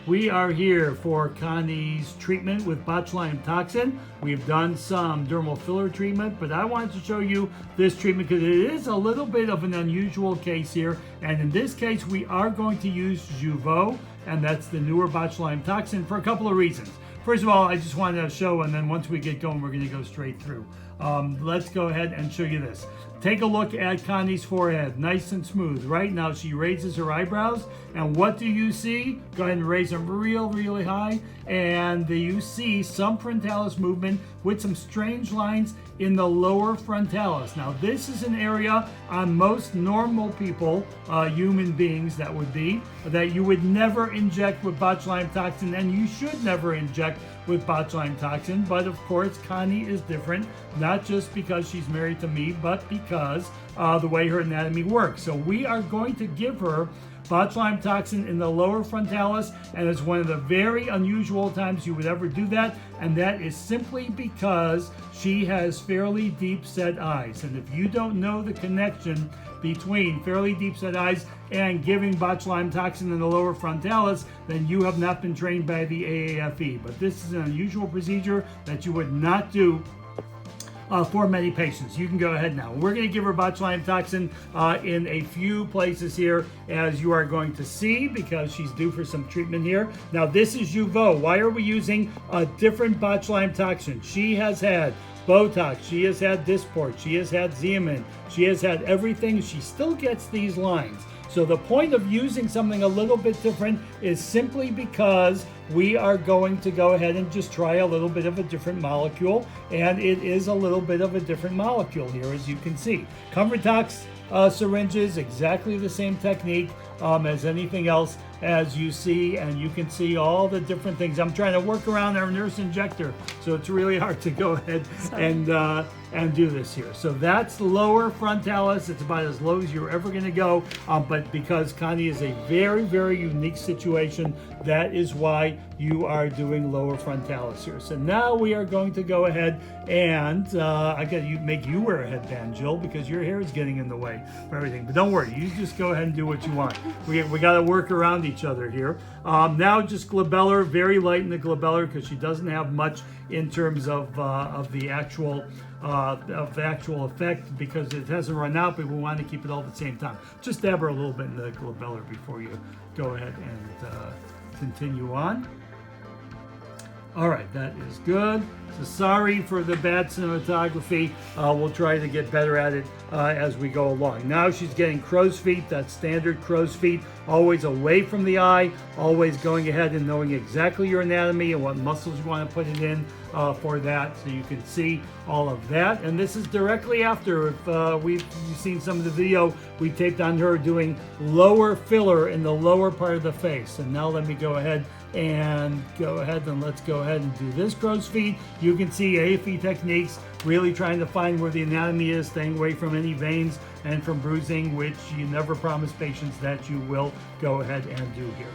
We are here for Connie's treatment with botulinum toxin. We've done some dermal filler treatment, but I wanted to show you this treatment because it is a little bit of an unusual case here. And in this case, we are going to use Jeuveau, and that's the newer botulinum toxin, for a couple of reasons. First of all, I just wanted to show, and then once we get going, we're going to go straight through. Let's go ahead and show you this. Take a look at Connie's forehead, nice and smooth. Right now, she raises her eyebrows, and what do you see? Go ahead and raise them really high, and you see some frontalis movement with some strange lines in the lower frontalis. Now, this is an area on most normal people, human beings that you would never inject with botulinum toxin, and you should never inject with botulinum toxin. But of course, Connie is different, not just because she's married to me, but because the way her anatomy works. So we are going to give her botulinum toxin in the lower frontalis, and it's one of the very unusual times you would ever do that, and that is simply because she has fairly deep set eyes. And if you don't know the connection between fairly deep set eyes and giving botulinum toxin in the lower frontalis, then you have not been trained by the AAFE. But this is an unusual procedure that you would not do for many patients. You can go ahead now. We're going to give her botulinum toxin in a few places here, as you are going to see, because she's due for some treatment here. Now, this is Jeuveau. Why are we using a different botulinum toxin? She has had Botox, she has had Dysport, she has had Xeomin, she has had everything. She still gets these lines. So the point of using something a little bit different is simply because we are going to go ahead and just try a little bit of a different molecule, and it is a little bit of a different molecule here, as you can see. Botox syringes, exactly the same technique as anything else, as you see, and you can see all the different things. I'm trying to work around our nurse injector, so it's really hard to go ahead and do this here. So that's lower frontalis. It's about as low as you're ever going to go, but because Connie is a very unique situation, that is why you are doing lower frontalis here. So now we are going to go ahead and I got to make you wear a headband, Jill, because your hair is getting in the way of everything. But don't worry, you just go ahead and do what you want. We got to work around each other here. Now just glabellar, very light in the glabellar, because she doesn't have much in terms of the actual effect, because it hasn't run out, but we want to keep it all at the same time. Just dab her a little bit in the glabellar before you go ahead and continue on. All right, that is good. So sorry for the bad cinematography. We'll try to get better at it as we go along. Now she's getting crow's feet. That's standard crow's feet, always away from the eye, always going ahead and knowing exactly your anatomy and what muscles you want to put it in for that, so you can see all of that. And this is directly after, if you've seen some of the video, we taped on her doing lower filler in the lower part of the face. And now let me go ahead and let's go ahead and do this crow's feet. You can see AAFE techniques, really trying to find where the anatomy is, staying away from any veins and from bruising, which you never promise patients that you will go ahead and do here.